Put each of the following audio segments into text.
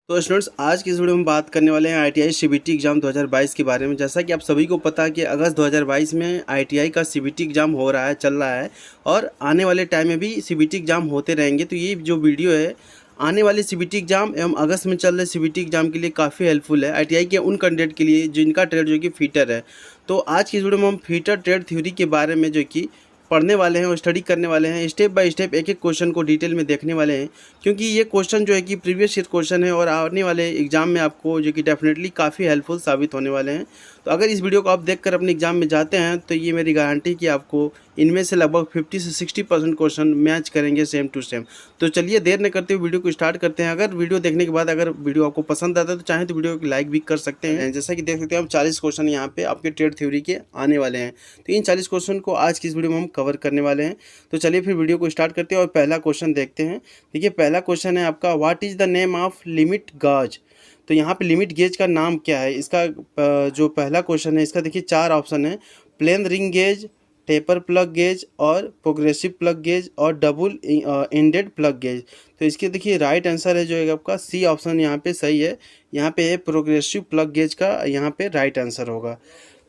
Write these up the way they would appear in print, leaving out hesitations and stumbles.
तो स्टूडेंट्स, आज की इस वीडियो में बात करने वाले हैं आईटीआई सीबीटी एग्ज़ाम 2022 के बारे में। जैसा कि आप सभी को पता है कि अगस्त 2022 में आईटीआई का सीबीटी एग्ज़ाम हो रहा है, चल रहा है, और आने वाले टाइम में भी सीबीटी एग्ज़ाम होते रहेंगे। तो ये जो वीडियो है आने वाले सीबीटी एग्ज़ाम एवं अगस्त में चल रहे सीबीटी एग्ज़ाम के लिए काफ़ी हेल्पफुल है आईटीआई के उन कैंडिडेट के लिए जिनका ट्रेड जो कि फीटर है। तो आज की इस वीडियो में हम फीटर ट्रेड थ्योरी के बारे में जो कि पढ़ने वाले हैं और स्टडी करने वाले हैं। स्टेप बाय स्टेप एक एक क्वेश्चन को डिटेल में देखने वाले हैं, क्योंकि ये क्वेश्चन जो है कि प्रीवियस ईयर क्वेश्चन है और आने वाले एग्जाम में आपको जो कि डेफिनेटली काफ़ी हेल्पफुल साबित होने वाले हैं। तो अगर इस वीडियो को आप देखकर अपने एग्जाम में जाते हैं तो ये मेरी गारंटी कि आपको इनमें से लगभग 50 से 60% क्वेश्चन मैच करेंगे सेम टू सेम। तो चलिए देर न करते हुए वीडियो को स्टार्ट करते हैं। अगर वीडियो देखने के बाद अगर वीडियो आपको पसंद आता है तो चाहे तो वीडियो को लाइक भी कर सकते हैं। जैसा कि देख सकते हैं हम 40 क्वेश्चन यहाँ पे आपके ट्रेड थ्योरी के आने वाले हैं। तो इन 40 क्वेश्चन को आज की इस वीडियो में हम कवर करने वाले हैं। तो चलिए फिर वीडियो को स्टार्ट करते हैं और पहला क्वेश्चन देखते हैं। देखिए, पहला क्वेश्चन है आपका, what is the name of limit gauge. तो यहाँ पे लिमिट गेज का नाम क्या है। इसका जो पहला क्वेश्चन है इसका देखिए 4 ऑप्शन है, plain ring gauge, taper plug gauge और प्रोग्रेसिव प्लग गेज और डबल एंडेड प्लग गेज। तो इसके देखिए राइट आंसर है जो है आपका सी ऑप्शन यहाँ पे सही है। यहाँ पे है प्रोग्रेसिव प्लग गेज का यहाँ पे राइट आंसर होगा।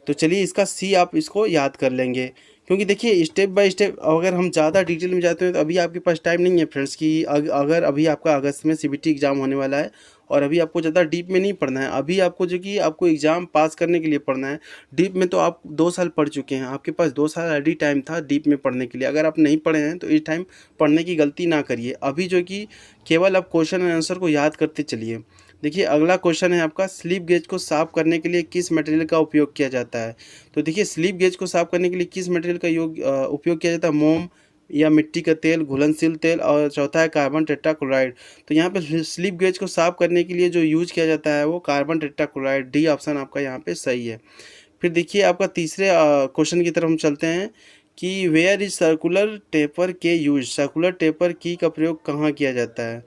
तो चलिए इसका सी आप इसको याद कर लेंगे, क्योंकि देखिए स्टेप बाय स्टेप अगर हम ज़्यादा डिटेल में जाते हैं तो अभी आपके पास टाइम नहीं है फ्रेंड्स कि अगर अभी आपका अगस्त में सीबीटी एग्ज़ाम होने वाला है और अभी आपको ज़्यादा डीप में नहीं पढ़ना है। अभी आपको जो कि आपको एग्ज़ाम पास करने के लिए पढ़ना है। डीप में तो आप 2 साल पढ़ चुके हैं, आपके पास 2 साल ऑलरेडी टाइम था डीप में पढ़ने के लिए। अगर आप नहीं पढ़े हैं तो इस टाइम पढ़ने की गलती ना करिए। अभी जो कि केवल आप क्वेश्चन एंड आंसर को याद करते चलिए। देखिए अगला क्वेश्चन है आपका, स्लिप गेज को साफ करने के लिए किस मटेरियल का उपयोग किया जाता है। तो देखिए स्लिप गेज को साफ करने के लिए किस मटेरियल का उपयोग किया जाता है, मोम या मिट्टी का तेल, घुलनशील तेल, और चौथा है कार्बन टेट्राक्लोराइड। तो यहाँ पे स्लिप गेज को साफ करने के लिए जो यूज किया जाता है वो कार्बन टेट्राक्लोराइड, डी ऑप्शन आपका यहाँ पे सही है। फिर देखिए आपका तीसरे क्वेश्चन की तरफ हम चलते हैं कि वेयर इज सर्कुलर टेपर के यूज। सर्कुलर टेपर की का प्रयोग कहाँ किया जाता है।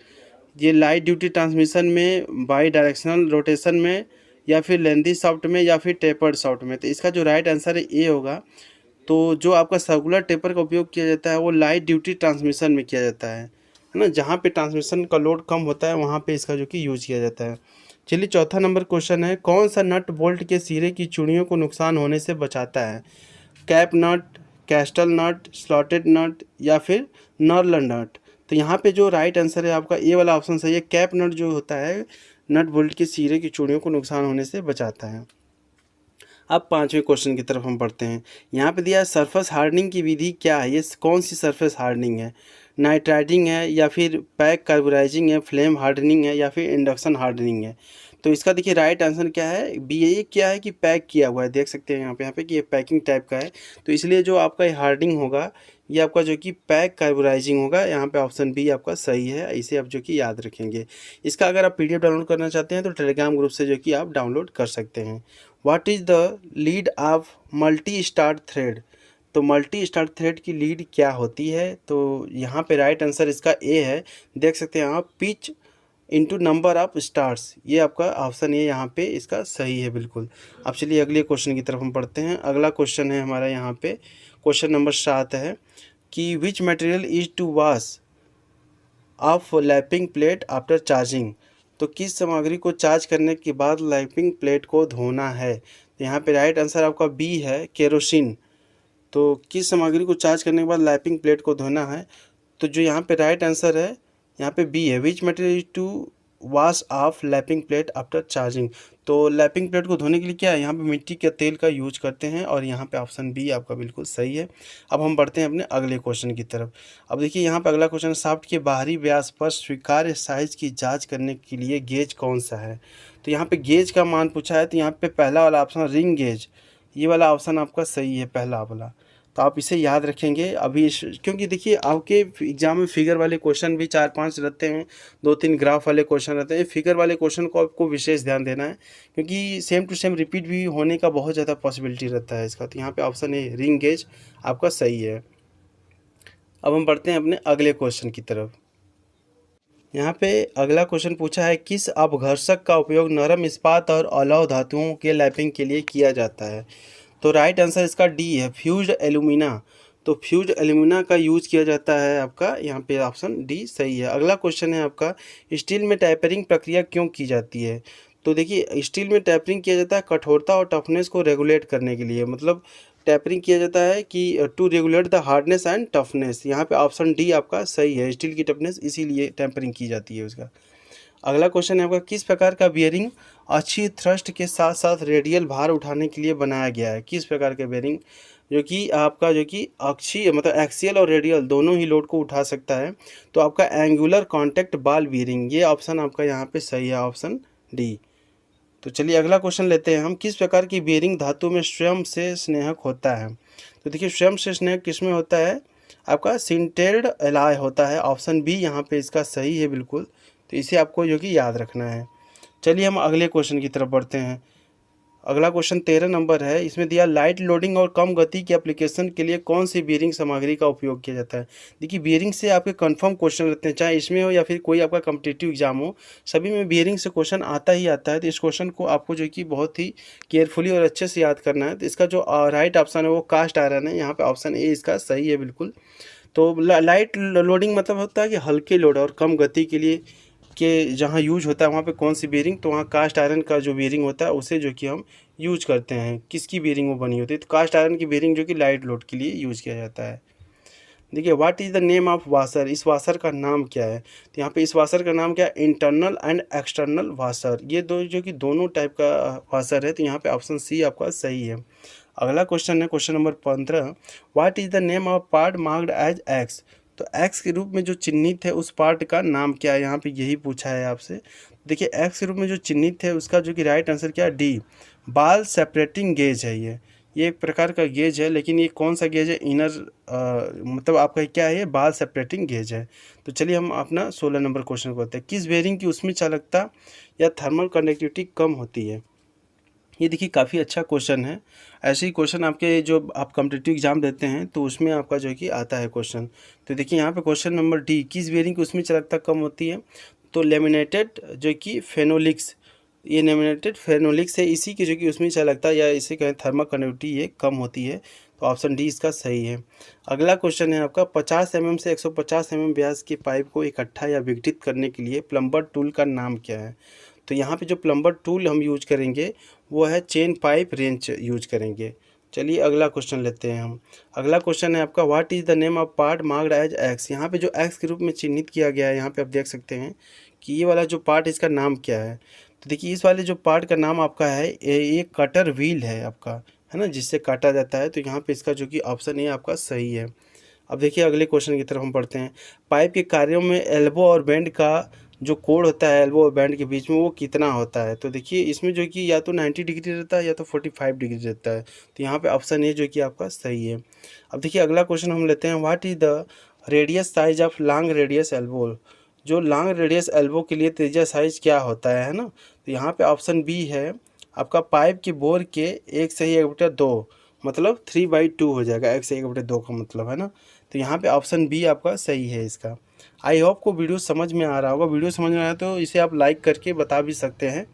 ये लाइट ड्यूटी ट्रांसमिशन में, बाई डायरेक्शनल रोटेशन में, या फिर लेंथी शाफ्ट में, या फिर टेपर्ड शाफ्ट में। तो इसका जो राइट आंसर है ए होगा। तो जो आपका सर्कुलर टेपर का उपयोग किया जाता है वो लाइट ड्यूटी ट्रांसमिशन में किया जाता है ना, जहाँ पे ट्रांसमिशन का लोड कम होता है वहाँ पे इसका जो कि यूज किया जाता है। चलिए चौथा नंबर क्वेश्चन है, कौन सा नट बोल्ट के सिरे की चूड़ियों को नुकसान होने से बचाता है। कैप नट, कैस्टल नट, स्लॉटेड नट, या फिर नर्ल नट। तो यहाँ पे जो राइट आंसर है आपका ए वाला ऑप्शन सही है। कैप नट जो होता है नट बोल्ट के सिरे की चूड़ियों को नुकसान होने से बचाता है। अब पांचवें क्वेश्चन की तरफ हम पढ़ते हैं। यहाँ पे दिया है सरफेस हार्डनिंग की विधि क्या है। ये कौन सी सरफेस हार्डनिंग है, नाइट्राइडिंग है, या फिर पैक कार्बोराइजिंग है, फ्लेम हार्डनिंग है, या फिर इंडक्शन हार्डनिंग है। तो इसका देखिए राइट आंसर क्या है, बी। ये क्या है कि पैक किया हुआ है, देख सकते हैं यहाँ पे कि ये पैकिंग टाइप का है। तो इसलिए जो आपका हार्डनिंग होगा ये आपका जो कि पैक कार्बोराइजिंग होगा। यहाँ पे ऑप्शन बी आपका सही है, इसे आप जो कि याद रखेंगे। इसका अगर आप पीडीएफ डाउनलोड करना चाहते हैं तो टेलीग्राम ग्रुप से जो कि आप डाउनलोड कर सकते हैं। What is the lead of multi start thread. तो मल्टी स्टार्ट थ्रेड की लीड क्या होती है। तो यहाँ पे राइट आंसर इसका ए है, देख सकते हैं आप, pitch into number of stars. ये आपका ऑप्शन ए यहाँ पे इसका सही है बिल्कुल। अब चलिए अगले क्वेश्चन की तरफ हम पढ़ते हैं। अगला क्वेश्चन है हमारा यहाँ पे क्वेश्चन नंबर 7 है कि which material is to wash off lapping plate after charging. तो किस सामग्री को चार्ज करने के बाद लैपिंग प्लेट को धोना है। तो यहाँ पे राइट आंसर आपका बी है, केरोसिन। तो किस सामग्री को चार्ज करने के बाद लैपिंग प्लेट को धोना है। तो जो यहाँ पे राइट आंसर है यहाँ पे बी है, which material is to wash off lapping plate after charging. तो लैपिंग प्लेट को धोने के लिए क्या है, यहाँ पे मिट्टी के तेल का यूज करते हैं, और यहाँ पे ऑप्शन बी आपका बिल्कुल सही है। अब हम बढ़ते हैं अपने अगले क्वेश्चन की तरफ। अब देखिए यहाँ पे अगला क्वेश्चन, शाफ्ट के बाहरी व्यास पर स्वीकार्य साइज की जांच करने के लिए गेज कौन सा है। तो यहाँ पे गेज का मान पूछा है, तो यहाँ पे पहला वाला ऑप्शन रिंग गेज, ये वाला ऑप्शन आपका सही है, पहला वाला। तो आप इसे याद रखेंगे अभी क्योंकि देखिए आपके एग्जाम में फिगर वाले क्वेश्चन भी 4-5 रहते हैं, 2-3 ग्राफ वाले क्वेश्चन रहते हैं। फिगर वाले क्वेश्चन को आपको विशेष ध्यान देना है, क्योंकि सेम टू सेम रिपीट भी होने का बहुत ज़्यादा पॉसिबिलिटी रहता है इसका। तो यहाँ पे ऑप्शन ए रिंग गेज आपका सही है। अब हम बढ़ते हैं अपने अगले क्वेश्चन की तरफ। यहाँ पे अगला क्वेश्चन पूछा है, किस अपघर्षक का उपयोग नरम इस्पात और अलौह धातुओं के लैपिंग के लिए किया जाता है। तो राइट आंसर इसका डी है, फ्यूज्ड एल्यूमिना। तो फ्यूज एल्यूमिना का यूज किया जाता है आपका यहाँ पे, ऑप्शन डी सही है। अगला क्वेश्चन है आपका, स्टील में टेपरिंग प्रक्रिया क्यों की जाती है? तो देखिए स्टील में टेपरिंग किया जाता है कठोरता और टफनेस को रेगुलेट करने के लिए, मतलब टेपरिंग किया जाता है कि to regulate the hardness and toughness. यहाँ पे ऑप्शन डी आपका सही है, स्टील की टफनेस इसीलिए टेम्परिंग की जाती है उसका। अगला क्वेश्चन है आपका, किस प्रकार का बियरिंग अच्छी थ्रस्ट के साथ साथ रेडियल भार उठाने के लिए बनाया गया है? किस प्रकार का बियरिंग जो कि आपका जो कि अक्षीय मतलब एक्सियल और रेडियल दोनों ही लोड को उठा सकता है? तो आपका एंगुलर कॉन्टैक्ट बॉल बियरिंग, ये ऑप्शन आपका यहाँ पे सही है, ऑप्शन डी। तो चलिए अगला क्वेश्चन लेते हैं हम, किस प्रकार की बियरिंग धातु में स्वयं से स्नेहक होता है? तो देखिए स्वयं से स्नेहक किस में होता है? आपका सिंटेर्ड एलॉय होता है, ऑप्शन बी यहाँ पे इसका सही है बिल्कुल। तो इसे आपको जो कि याद रखना है। चलिए हम अगले क्वेश्चन की तरफ बढ़ते हैं। अगला क्वेश्चन 13 नंबर है, इसमें दिया लाइट लोडिंग और कम गति के एप्लीकेशन के लिए कौन सी बियरिंग सामग्री का उपयोग किया जाता है? देखिए बियरिंग से आपके कंफर्म क्वेश्चन रहते हैं, चाहे इसमें हो या फिर कोई आपका कॉम्पिटिटिव एग्जाम हो, सभी में बियरिंग से क्वेश्चन आता ही आता है। तो इस क्वेश्चन को आपको जो कि बहुत ही केयरफुली और अच्छे से याद करना है। तो इसका जो राइट ऑप्शन है वो कास्ट आयरन है, यहाँ पे ऑप्शन ए इसका सही है बिल्कुल। तो लाइट लोडिंग मतलब होता है कि हल्के लोड और कम गति के लिए के जहाँ यूज होता है वहाँ पे कौन सी बेरिंग, तो वहाँ कास्ट आयरन का जो बेरिंग होता है उसे जो कि हम यूज करते हैं। किसकी बेरिंग वो बनी होती है? तो कास्ट आयरन की बेरिंग जो कि लाइट लोड के लिए यूज किया जाता है। देखिए what is the name of washer, इस वाशर का नाम क्या है? तो यहाँ पे इस वाशर का नाम क्या है? इंटरनल एंड एक्सटर्नल वाशर, ये दो जो कि दोनों टाइप का वाशर है। तो यहाँ पे ऑप्शन सी आपका सही है। अगला क्वेश्चन है question number 15, what is the name of part marked as X? तो एक्स के रूप में जो चिन्हित है उस पार्ट का नाम क्या है? यहाँ पे यही पूछा है आपसे। देखिए एक्स के रूप में जो चिन्हित है उसका जो कि राइट आंसर क्या है? डी, बाल सेपरेटिंग गेज है ये एक प्रकार का गेज है, लेकिन ये कौन सा गेज है? इनर मतलब आपका क्या है? ये बाल सेपरेटिंग गेज है। तो चलिए हम अपना 16 नंबर क्वेश्चन को करते हैं, किस बेरिंग की उसमें चालकता या थर्मल कंडक्टिविटी कम होती है? ये देखिए काफ़ी अच्छा क्वेश्चन है। ऐसे ही क्वेश्चन आपके जो आप कॉम्पिटिटिव एग्जाम देते हैं तो उसमें आपका जो है कि आता है क्वेश्चन। तो देखिए यहाँ पे क्वेश्चन नंबर डी, किस बेरिंग की उसमें चालकता कम होती है? तो लेमिनेटेड जो कि फेनोलिक्स, ये लेमिनेटेड फेनोलिक्स है, इसी की जो कि उसमें चालकता या इसे कहें थर्मल कंडक्टिविटी ये कम होती है। तो ऑप्शन डी इसका सही है। अगला क्वेश्चन है आपका, 50 mm से 150 mm व्यास की पाइप को इकट्ठा या विघटित करने के लिए प्लम्बर टूल का नाम क्या है? तो यहाँ पे जो प्लम्बर टूल हम यूज करेंगे वो है चेन पाइप रेंच यूज करेंगे। चलिए अगला क्वेश्चन लेते हैं हम। अगला क्वेश्चन है आपका, what is the name of part marked as X? यहाँ पे जो एक्स के रूप में चिन्हित किया गया है यहाँ पे आप देख सकते हैं कि ये वाला जो पार्ट इसका नाम क्या है? तो देखिए इस वाले जो पार्ट का नाम आपका है ये कटर व्हील है आपका, है ना, जिससे काटा जाता है। तो यहाँ पे इसका जो कि ऑप्शन ए आपका सही है। अब देखिए अगले क्वेश्चन की तरफ हम पढ़ते हैं, पाइप के कार्यों में एल्बो और बैंड का जो कोण होता है एल्बो और बैंड के बीच में वो कितना होता है? तो देखिए इसमें जो कि या तो 90 डिग्री रहता है या तो 45 डिग्री रहता है। तो यहाँ पे ऑप्शन ए जो कि आपका सही है। अब देखिए अगला क्वेश्चन हम लेते हैं, what is the radius size of long radius elbow? जो लॉन्ग रेडियस एल्बो के लिए त्रिज्या साइज क्या होता है ना? तो यहाँ पे ऑप्शन बी है आपका, पाइप के बोर के 1/1/2 मतलब 3/2 हो जाएगा, 1/1/2 का मतलब है ना। तो यहाँ पे ऑप्शन बी आपका सही है इसका। आई होप को वीडियो समझ में आ रहा होगा। वीडियो समझ में आया तो इसे आप लाइक करके बता भी सकते हैं,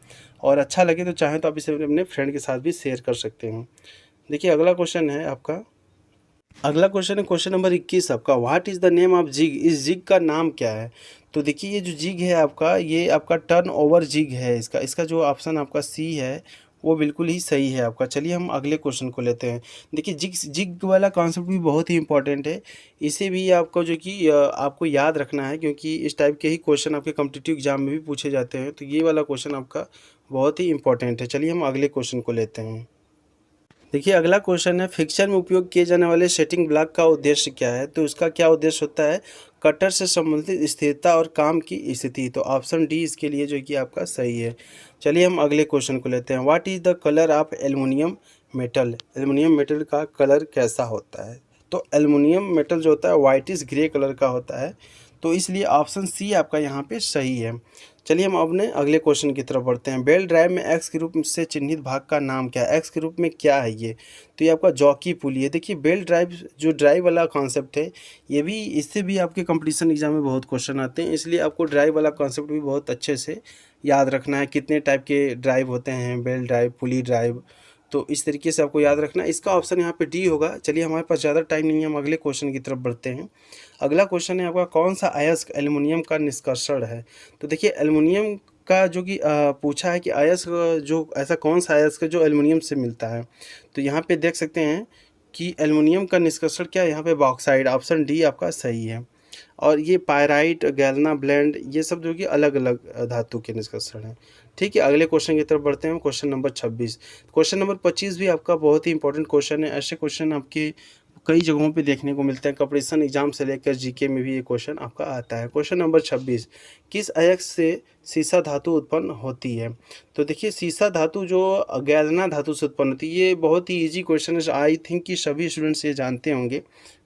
और अच्छा लगे तो चाहें तो आप इसे अपने फ्रेंड के साथ भी शेयर कर सकते हैं। देखिए अगला क्वेश्चन है आपका, अगला क्वेश्चन है क्वेश्चन नंबर 21 आपका, what is the name of jig? इस जिग का नाम क्या है? तो देखिए ये जो जिग है आपका, ये आपका टर्न ओवर जिग है। इसका जो ऑप्शन आपका सी है वो बिल्कुल ही सही है आपका। चलिए हम अगले क्वेश्चन को लेते हैं। देखिए जिग जिग वाला कॉन्सेप्ट भी बहुत ही इंपॉर्टेंट है, इसे भी आपको जो कि आपको याद रखना है, क्योंकि इस टाइप के ही क्वेश्चन आपके कॉम्पिटिटिव एग्जाम में भी पूछे जाते हैं। तो ये वाला क्वेश्चन आपका बहुत ही इंपॉर्टेंट है। चलिए हम अगले क्वेश्चन को लेते हैं। देखिए अगला क्वेश्चन है, फिक्सर में उपयोग किए जाने वाले सेटिंग ब्लॉक का उद्देश्य क्या है? तो उसका क्या उद्देश्य होता है? कटर से संबंधित स्थिरता और काम की स्थिति। तो ऑप्शन डी इसके लिए जो कि आपका सही है। चलिए हम अगले क्वेश्चन को लेते हैं, what is the colour of aluminium metal? Aluminium metal का कलर कैसा होता है? तो एल्युमिनियम मेटल जो होता है वाइटिश ग्रे कलर का होता है। तो इसलिए ऑप्शन सी आपका यहाँ पे सही है। चलिए हम अपने अगले क्वेश्चन की तरफ बढ़ते हैं, बेल्ट ड्राइव में एक्स के रूप से चिन्हित भाग का नाम क्या है? एक्स के रूप में क्या है ये? तो ये आपका जॉकी पुली है। देखिए बेल्ट ड्राइव जो ड्राइव वाला कॉन्सेप्ट है, ये भी इससे भी आपके कंपटीशन एग्जाम में बहुत क्वेश्चन आते हैं, इसलिए आपको ड्राइव वाला कॉन्सेप्ट भी बहुत अच्छे से याद रखना है। कितने टाइप के ड्राइव होते हैं, बेल्ट ड्राइव, पुली ड्राइव, तो इस तरीके से आपको याद रखना है। इसका ऑप्शन यहाँ पे डी होगा। चलिए हमारे पास ज़्यादा टाइम नहीं है, हम अगले क्वेश्चन की तरफ बढ़ते हैं। अगला क्वेश्चन है आपका, कौन सा अयस्क एल्युमिनियम का निष्कर्षण है। तो देखिए एल्युमिनियम का जो कि पूछा है कि अयस्क जो ऐसा कौन सा अयस्क है जो एल्युमिनियम से मिलता है। तो यहाँ पे देख सकते हैं कि एल्युमिनियम का निष्कर्षण क्या है, यहाँ पे बॉक्साइड, ऑप्शन डी आपका सही है। और ये पायराइट, गैल्ना ब्लेंड, ये सब जो कि अलग अलग धातु के निष्कर्षण हैं। ठीक है, अगले क्वेश्चन की तरफ बढ़ते हैं। Question number 26। क्वेश्चन नंबर 25 भी आपका बहुत ही इंपॉर्टेंट क्वेश्चन है। ऐसे क्वेश्चन आपके कई जगहों पे देखने को मिलते हैं, कंपटीशन एग्जाम से लेकर जीके में भी ये क्वेश्चन आपका आता है। क्वेश्चन नंबर 26, किस अयस्क से सीसा धातु उत्पन्न होती है। तो देखिए सीसा धातु जो गैल्ना धातु से उत्पन्न होती है, ये बहुत ही इजी क्वेश्चन है। आई थिंक कि सभी स्टूडेंट्स ये जानते होंगे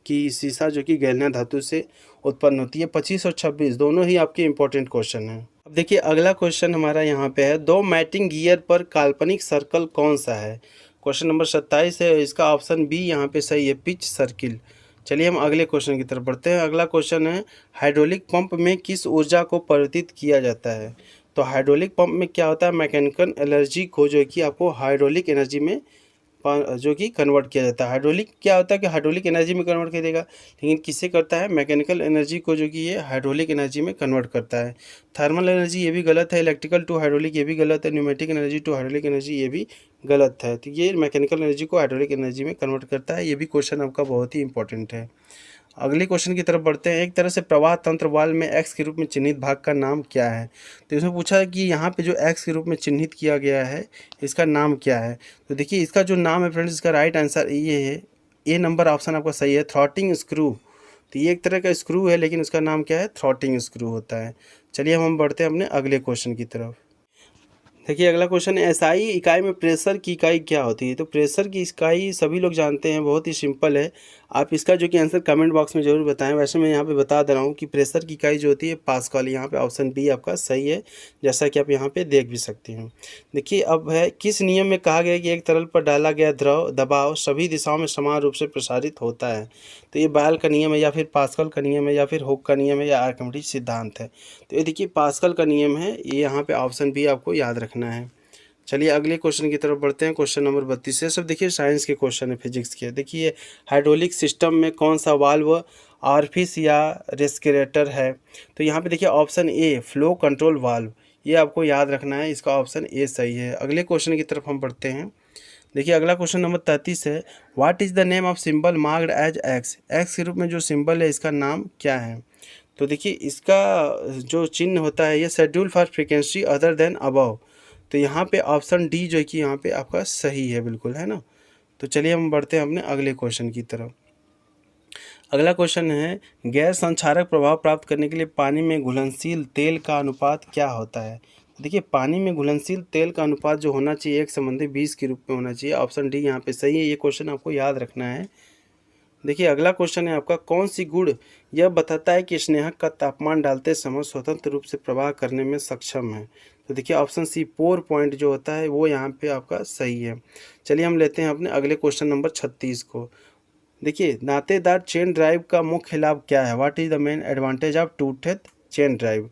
कि सीसा जो कि गैल्ना धातु से उत्पन्न होती है। 25 और 26 दोनों ही आपके इंपॉर्टेंट क्वेश्चन हैं। अब देखिए अगला क्वेश्चन हमारा यहाँ पे है, दो मैटिंग गियर पर काल्पनिक सर्कल कौन सा है। क्वेश्चन नंबर 27 है, इसका ऑप्शन बी यहाँ पे सही है, पिच सर्किल। चलिए हम अगले क्वेश्चन की तरफ बढ़ते हैं। अगला क्वेश्चन है, हाइड्रोलिक पंप में किस ऊर्जा को परिवर्तित किया जाता है। तो हाइड्रोलिक पंप में क्या होता है, मैकेनिकल एनर्जी को जो है कि आपको हाइड्रोलिक एनर्जी में जो कि कन्वर्ट किया जाता है। हाइड्रोलिक क्या होता है कि हाइड्रोलिक एनर्जी में कन्वर्ट कर देगा, लेकिन किससे करता है, मैकेनिकल एनर्जी को जो कि ये हाइड्रोलिक एनर्जी में कन्वर्ट करता है। थर्मल एनर्जी ये भी गलत है, इलेक्ट्रिकल टू हाइड्रोलिक ये भी गलत है, pneumatic energy to hydraulic energy ये भी गलत है। तो ये मैकेनिकल एनर्जी को हाइड्रोलिक एनर्जी में कन्वर्ट करता है। ये भी क्वेश्चन आपका बहुत ही इंपॉर्टेंट है। अगले क्वेश्चन की तरफ बढ़ते हैं। एक तरह से प्रवाह तंत्र वाल्व में एक्स के रूप में चिन्हित भाग का नाम क्या है। तो इसमें पूछा है कि यहाँ पे जो एक्स के रूप में चिन्हित किया गया है इसका नाम क्या है। तो देखिए इसका जो नाम है फ्रेंड्स, इसका राइट आंसर ये है, ए नंबर ऑप्शन आपका सही है, थ्रॉटिंग स्क्रू। तो ये एक तरह का स्क्रू है, लेकिन उसका नाम क्या है, थ्रॉटिंग स्क्रू होता है। चलिए हम बढ़ते हैं अपने अगले क्वेश्चन की तरफ। देखिए अगला क्वेश्चन है, एसआई इकाई में प्रेशर की इकाई क्या होती है। तो प्रेशर की इकाई सभी लोग जानते हैं, बहुत ही सिंपल है। आप इसका जो कि आंसर कमेंट बॉक्स में ज़रूर बताएं। वैसे मैं यहाँ पे बता दे रहा हूँ कि प्रेशर की इकाई जो होती है पास्कल। यहाँ पे ऑप्शन बी आपका सही है, जैसा कि आप यहाँ पे देख भी सकते हैं। देखिए अब है, किस नियम में कहा गया कि एक तरल पर डाला गया द्रव दबाव सभी दिशाओं में समान रूप से प्रसारित होता है। तो ये बायल का नियम है, या फिर पास्कल का नियम है, या फिर हुक का नियम है, या आर्किमिडीज सिद्धांत है। तो ये देखिए पास्कल का नियम है, ये यहाँ पे ऑप्शन बी आपको याद रखना है। चलिए अगले क्वेश्चन की तरफ बढ़ते हैं। क्वेश्चन नंबर 32 है, सब देखिए साइंस के क्वेश्चन है, फिजिक्स के। देखिए हाइड्रोलिक सिस्टम में कौन सा वाल्व ऑरिफिस या रेस्पिरेटर है। तो यहाँ पे देखिए option A flow control valve, ये आपको याद रखना है, इसका ऑप्शन ए सही है। अगले क्वेश्चन की तरफ हम बढ़ते हैं। देखिए अगला क्वेश्चन नंबर 33 है, what is the name of symbol marked as X. X के रूप में जो सिंबल है इसका नाम क्या है। तो देखिए इसका जो चिन्ह होता है, ये schedule for frequency other than above. तो यहाँ पे ऑप्शन डी जो है कि यहाँ पे आपका सही है, बिल्कुल है ना। तो चलिए हम बढ़ते हैं अपने अगले क्वेश्चन की तरफ। अगला क्वेश्चन है, गैर संक्षारक प्रभाव प्राप्त करने के लिए पानी में घुलनशील तेल का अनुपात क्या होता है। देखिए पानी में घुलनशील तेल का अनुपात जो होना चाहिए 1:20 के रूप में होना चाहिए। ऑप्शन डी यहाँ पे सही है, ये क्वेश्चन आपको याद रखना है। देखिए अगला क्वेश्चन है आपका, कौन सी गुण यह बताता है कि स्नेहक का तापमान डालते समय स्वतंत्र रूप से प्रवाह करने में सक्षम है। तो देखिए ऑप्शन सी पोर पॉइंट जो होता है वो यहाँ पे आपका सही है। चलिए हम लेते हैं अपने अगले क्वेश्चन नंबर 36 को। देखिए नातेदार चेन ड्राइव का मुख्य लाभ क्या है, what is the main advantage of toothed chain drive.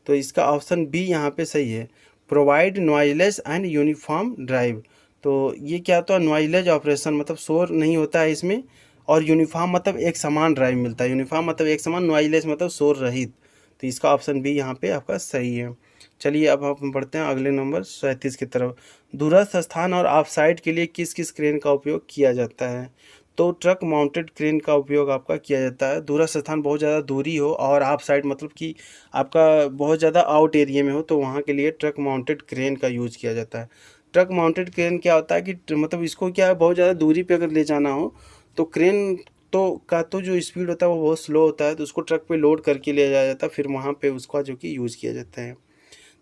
तो इसका ऑप्शन बी यहाँ पे सही है, provide noiseless and uniform drive. तो ये क्या होता है, नॉइजलेस ऑपरेशन मतलब शोर नहीं होता है इसमें, और यूनिफॉर्म मतलब एक समान ड्राइव मिलता है। यूनिफॉर्म मतलब एक समान, नॉइजलेस मतलब शोर रहित। तो इसका ऑप्शन बी यहाँ पे आपका सही है। चलिए अब हम बढ़ते हैं अगले नंबर 37 की तरफ। दूरस्थ स्थान और ऑफ साइड के लिए किस किस क्रेन का उपयोग किया जाता है। तो ट्रक माउंटेड क्रेन का उपयोग आपका किया जाता है। दूरस्थ स्थान बहुत ज़्यादा दूरी हो, और ऑफ साइड मतलब कि आपका बहुत ज़्यादा आउट एरिया में हो, तो वहाँ के लिए ट्रक माउंटेड क्रेन का यूज़ किया जाता है। ट्रक माउंटेड क्रेन क्या होता है कि मतलब इसको क्या है, बहुत ज़्यादा दूरी पे अगर ले जाना हो तो क्रेन तो जो स्पीड होता है वो बहुत स्लो होता है, तो उसको ट्रक पे लोड करके ले जाया जाता है, फिर वहाँ पे उसका जो कि यूज़ किया जाता है।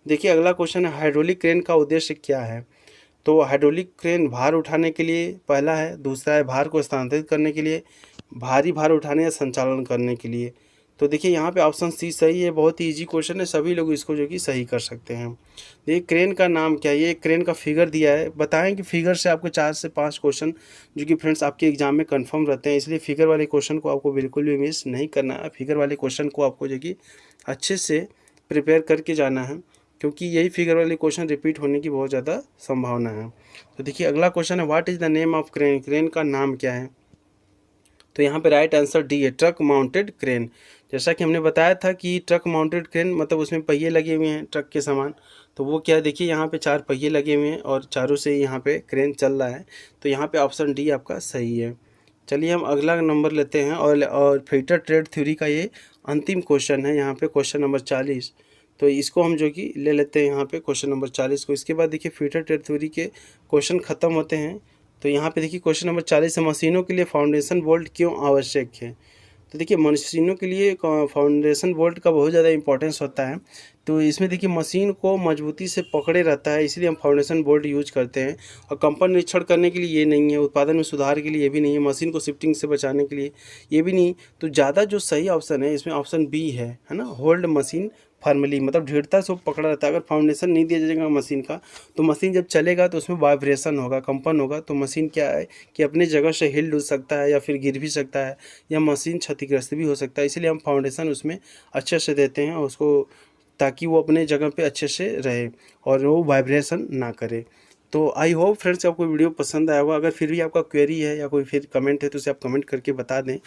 देखिए अगला क्वेश्चन है, हाइड्रोलिक क्रेन का उद्देश्य क्या है। तो हाइड्रोलिक क्रेन भार उठाने के लिए पहला है, दूसरा है भार को स्थानांतरित करने के लिए, भारी भार उठाने या संचालन करने के लिए। तो देखिए यहाँ पे ऑप्शन सी सही है, बहुत ही इजी क्वेश्चन है, सभी लोग इसको जो कि सही कर सकते हैं। देखिए क्रेन का नाम क्या है, ये क्रेन का फिगर दिया है, बताएं कि फिगर से आपको 4 से 5 क्वेश्चन जो कि फ्रेंड्स आपके एग्जाम में कंफर्म रहते हैं, इसलिए फिगर वाले क्वेश्चन को आपको बिल्कुल भी मिस नहीं करना है। फिगर वाले क्वेश्चन को आपको जो कि अच्छे से प्रिपेयर करके जाना है, क्योंकि यही फिगर वाले क्वेश्चन रिपीट होने की बहुत ज़्यादा संभावना है। तो देखिए अगला क्वेश्चन है, what is the name of crane, crane का नाम क्या है। तो यहाँ पे राइट आंसर डी है, ट्रक माउंटेड क्रेन। जैसा कि हमने बताया था कि ट्रक माउंटेड क्रेन मतलब उसमें पहिए लगे हुए हैं ट्रक के समान, तो वो क्या है, देखिए यहाँ पे 4 पहिए लगे हुए हैं और चारों से यहाँ पे क्रेन चल रहा है। तो यहाँ पे ऑप्शन डी आपका सही है। चलिए हम अगला नंबर लेते हैं और फ्रीटर ट्रेड थ्योरी का ये अंतिम क्वेश्चन है, यहाँ पे क्वेश्चन नंबर 40। तो इसको हम जो कि ले लेते हैं यहाँ पे क्वेश्चन नंबर 40 को। इसके बाद देखिए फ्रीटर ट्रेड थ्योरी के क्वेश्चन ख़त्म होते हैं। तो यहाँ पे देखिए क्वेश्चन नंबर 40 है, मशीनों के लिए फाउंडेशन बोल्ट क्यों आवश्यक है। तो देखिए मशीनों के लिए फाउंडेशन बोल्ट का बहुत ज़्यादा इंपॉर्टेंस होता है। तो इसमें देखिए मशीन को मजबूती से पकड़े रहता है, इसलिए हम फाउंडेशन बोल्ट यूज करते हैं। और कंपन निरीक्षण करने के लिए ये नहीं है, उत्पादन में सुधार के लिए ये भी नहीं है, मशीन को शिफ्टिंग से बचाने के लिए ये भी नहीं। तो ज़्यादा जो सही ऑप्शन है इसमें ऑप्शन बी है ना, होल्ड मशीन फॉर्मली, मतलब दृढ़ता से वो पकड़ा रहता है। अगर फाउंडेशन नहीं दिया जाएगा मशीन का तो मशीन जब चलेगा तो उसमें वाइब्रेशन होगा, कंपन होगा, तो मशीन क्या है कि अपनी जगह से हिल डुल सकता है या फिर गिर भी सकता है या मशीन क्षतिग्रस्त भी हो सकता है। इसलिए हम फाउंडेशन उसमें अच्छे से देते हैं उसको, ताकि वो अपने जगह पे अच्छे से रहे और वो वाइब्रेशन ना करे। तो आई होप फ्रेंड्स आपको वीडियो पसंद आया होगा। अगर फिर भी आपका क्वेरी है या कोई फिर कमेंट है तो उसे आप कमेंट करके बता दें,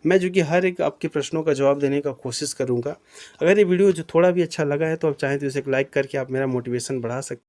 मैं जो कि हर एक आपके प्रश्नों का जवाब देने का कोशिश करूँगा। अगर ये वीडियो जो थोड़ा भी अच्छा लगा है तो आप चाहें तो इसे एक लाइक करके आप मेरा मोटिवेशन बढ़ा सकते हैं।